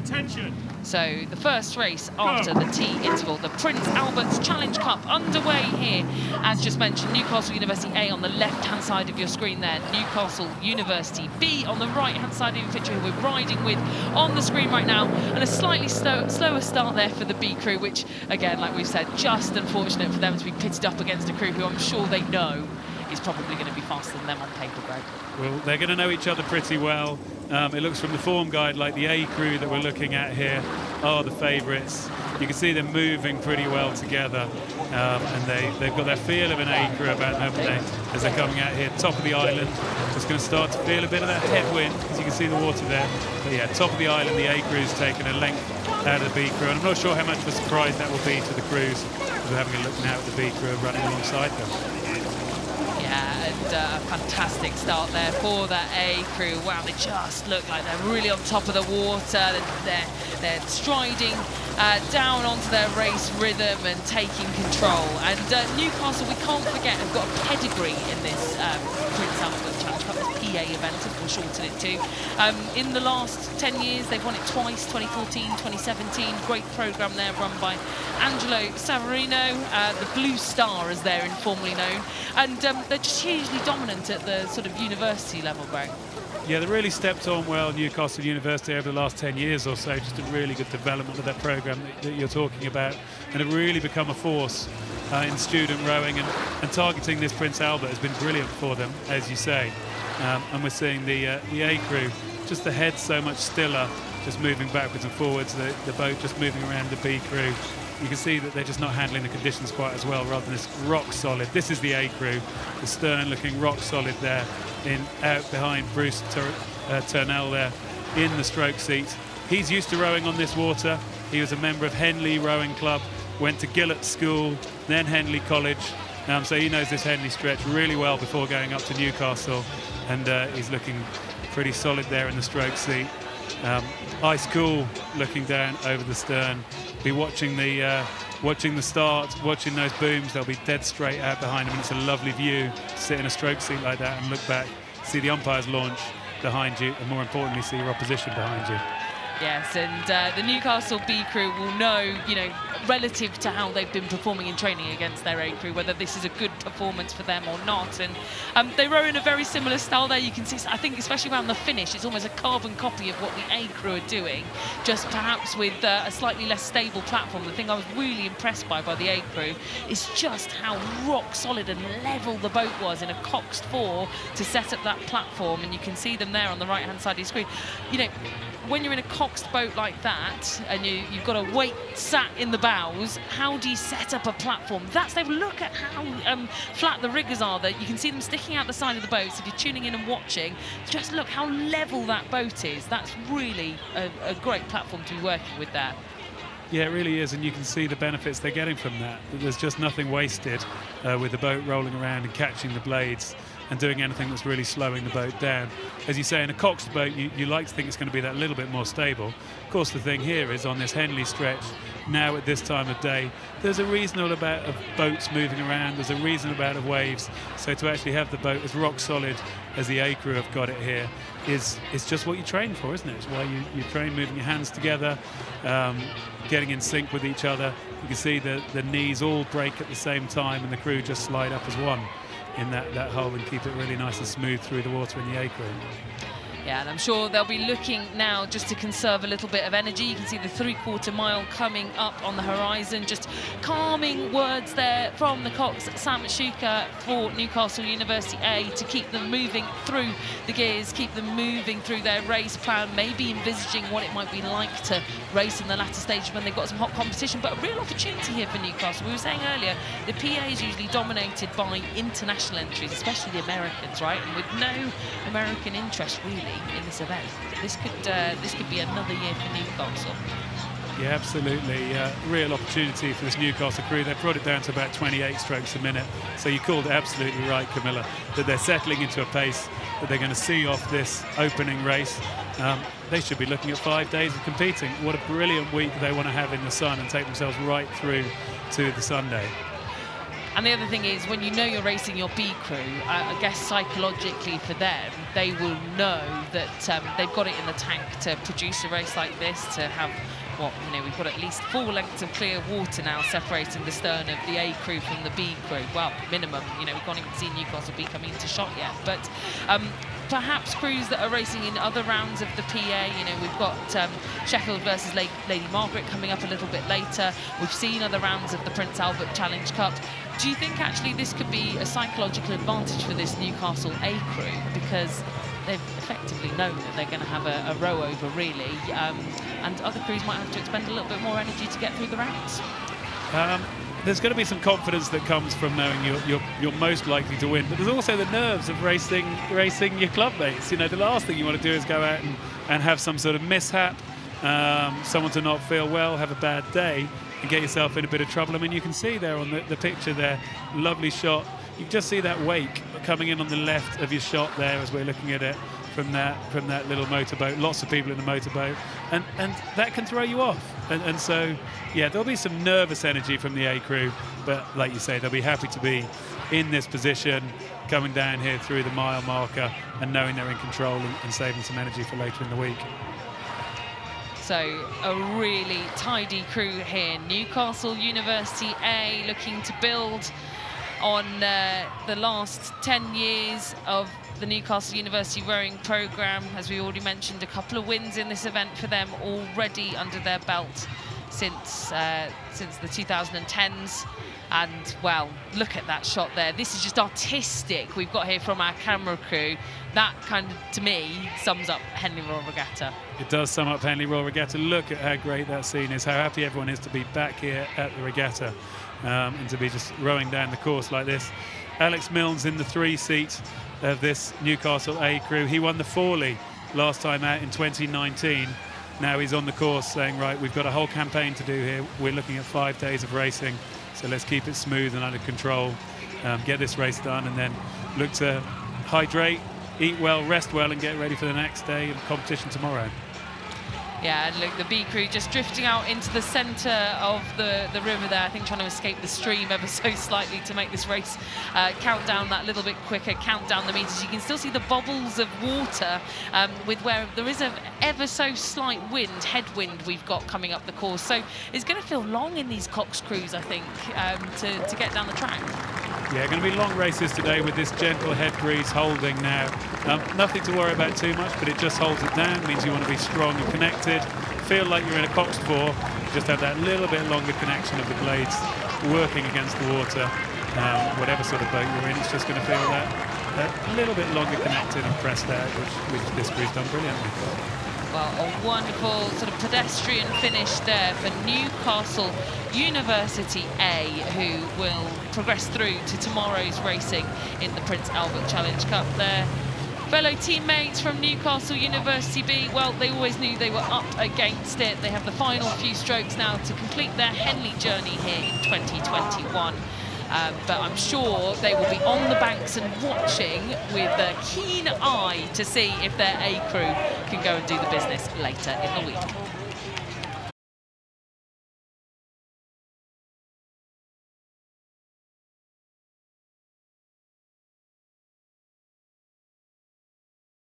Attention. So the first race after the tea interval, the Prince Albert's Challenge Cup underway here. As just mentioned, Newcastle University A on the left-hand side of your screen there, Newcastle University B on the right-hand side of your picture, who we're riding with on the screen right now. And a slightly slower start there for the B crew, which, again, like we've said, just unfortunate for them to be pitted up against a crew who I'm sure they know is probably going to be faster than them on paper, Greg. Well, they're going to know each other pretty well. It looks from the form guide like the A crew that we're looking at here are the favourites. You can see them moving pretty well together, and they've got that feel of an A crew about them, haven't they, as they're coming out here, top of the island. Just going to start to feel a bit of that headwind, as you can see the water there. But yeah, top of the island, the A crew's taken a length out of the B crew, and I'm not sure how much of a surprise that will be to the crews, as we're having a look now at the B crew running alongside them. Yeah, and a fantastic start there for that A crew. Wow, they just look like they're really on top of the water. They're striding down onto their race rhythm and taking control. And Newcastle, we can't forget, have got a pedigree in this Prince Albert Challenge Cup, this PA event, as we'll shorten it to. In the last 10 years, they've won it twice, 2014, 2017. Great programme there run by Angelo Savarino, the Blue Star, as they're informally known. And they're just hugely dominant at the sort of university level, Greg. Yeah, they really stepped on well, Newcastle University, over the last 10 years or so. Just a really good development of that programme that you're talking about, and have really become a force in student rowing, and targeting this Prince Albert has been brilliant for them, as you say. And we're seeing the A crew, just the head so much stiller, just moving backwards and forwards, the boat just moving around the B crew. You can see that they're just not handling the conditions quite as well, rather than this rock solid. This is the A crew, the stern looking rock solid there, out behind Bruce Turnell there in the stroke seat. He's used to rowing on this water. He was a member of Henley Rowing Club, went to Gillett School, then Henley College. So he knows this Henley stretch really well before going up to Newcastle, and he's looking pretty solid there in the stroke seat. Ice cool looking down over the stern. Be watching the start, watching those booms. They'll be dead straight out behind them, and it's a lovely view to sit in a stroke seat like that and look back, see the umpires launch behind you, and more importantly, see your opposition behind you. Yes, and the Newcastle B crew will know, relative to how they've been performing in training against their A crew, whether this is a good performance for them or not. And they row in a very similar style there. You can see, I think, especially around the finish, it's almost a carbon copy of what the A crew are doing, just perhaps with a slightly less stable platform. The thing I was really impressed by the A crew is just how rock solid and level the boat was in a coxed 4 to set up that platform. And you can see them there on the right-hand side of your screen. When you're in a coxed boat like that, and you've got a weight sat in the bows, how do you set up a platform? Look at how flat the riggers are. That you can see them sticking out the side of the boat. So if you're tuning in and watching, just look how level that boat is. That's really a great platform to be working with there. Yeah, it really is, and you can see the benefits they're getting from that. There's just nothing wasted with the boat rolling around and catching the blades and doing anything that's really slowing the boat down. As you say, in a coxed boat, you like to think it's going to be that little bit more stable. Of course, the thing here is on this Henley stretch, now at this time of day, there's a reasonable amount of boats moving around, there's a reasonable amount of waves, so to actually have the boat as rock solid as the A crew have got it here is just what you train for, isn't it? It's why you train moving your hands together, getting in sync with each other. You can see the knees all break at the same time, and the crew just slide up as one in that hole and keep it really nice and smooth through the water in the A crew. Yeah, and I'm sure they'll be looking now just to conserve a little bit of energy. You can see the 3/4 mile coming up on the horizon. Just calming words there from the cox, Sam Shuka, for Newcastle University A, to keep them moving through the gears, keep them moving through their race plan, maybe envisaging what it might be like to race in the latter stages when they've got some hot competition. But a real opportunity here for Newcastle. We were saying earlier, the PA is usually dominated by international entries, especially the Americans, right? And with no American interest really in this event, this could be another year for Newcastle. Yeah, absolutely. Real opportunity for this Newcastle crew. They've brought it down to about 28 strokes a minute. So you called it absolutely right, Camilla, that they're settling into a pace that they're going to see off this opening race. They should be looking at 5 days of competing. What a brilliant week they want to have in the sun and take themselves right through to the Sunday. And the other thing is, when you know you're racing your B crew, I guess psychologically for them, they will know that they've got it in the tank to produce a race like this, to have we've got at least 4 lengths of clear water now separating the stern of the A crew from the B crew. Well, minimum, we can't even see Newcastle B coming into shot yet. But perhaps crews that are racing in other rounds of the PA, we've got Sheffield versus Lady Margaret coming up a little bit later. We've seen other rounds of the Prince Albert Challenge Cup. Do you think actually this could be a psychological advantage for this Newcastle A crew? Because they've effectively known that they're going to have a row over, really, and other crews might have to expend a little bit more energy to get through the rounds. There's going to be some confidence that comes from knowing you're most likely to win, but there's also the nerves of racing your club mates. The last thing you want to do is go out and have some sort of mishap, someone to not feel well, have a bad day, and get yourself in a bit of trouble. I mean, you can see there on the picture there, lovely shot. You can just see that wake coming in on the left of your shot there as we're looking at it from that little motorboat. Lots of people in the motorboat, and that can throw you off. And so, yeah, there'll be some nervous energy from the A crew, but like you say, they'll be happy to be in this position, coming down here through the mile marker and knowing they're in control and saving some energy for later in the week. So a really tidy crew here. Newcastle University A looking to build on the last 10 years of the Newcastle University rowing programme. As we already mentioned, a couple of wins in this event for them already under their belt since the 2010s. And, well, look at that shot there. This is just artistic we've got here from our camera crew. That kind of, to me, sums up Henley Royal Regatta. It does sum up Henley Royal Regatta. Look at how great that scene is, how happy everyone is to be back here at the regatta and to be just rowing down the course like this. Alex Milne's in the 3 seat of this Newcastle A crew. He won the Forley last time out in 2019. Now he's on the course saying, right, we've got a whole campaign to do here. We're looking at 5 days of racing. So let's keep it smooth and under control, get this race done, and then look to hydrate, eat well, rest well, and get ready for the next day of competition tomorrow. Yeah, and look, the B crew just drifting out into the centre of the river there, I think trying to escape the stream ever so slightly to make this race count down that little bit quicker, count down the metres. You can still see the bubbles of water with where there is an ever so slight wind, headwind we've got coming up the course. So it's going to feel long in these corkscrews, I think, to get down the track. Yeah, going to be long races today with this gentle head breeze holding now. Nothing to worry about too much, but it just holds it down. It means you want to be strong and connected. Feel like you're in a Cox 4. Just have that little bit longer connection of the blades working against the water. Whatever sort of boat you're in, it's just going to feel that little bit longer connected and pressed out, which this crew's done brilliantly. Well, a wonderful sort of pedestrian finish there for Newcastle University A, who will progress through to tomorrow's racing in the Prince Albert Challenge Cup. Their fellow teammates from Newcastle University B, well, they always knew they were up against it. They have the final few strokes now to complete their Henley journey here in 2021. But I'm sure they will be on the banks and watching with a keen eye to see if their A crew can go and do the business later in the week.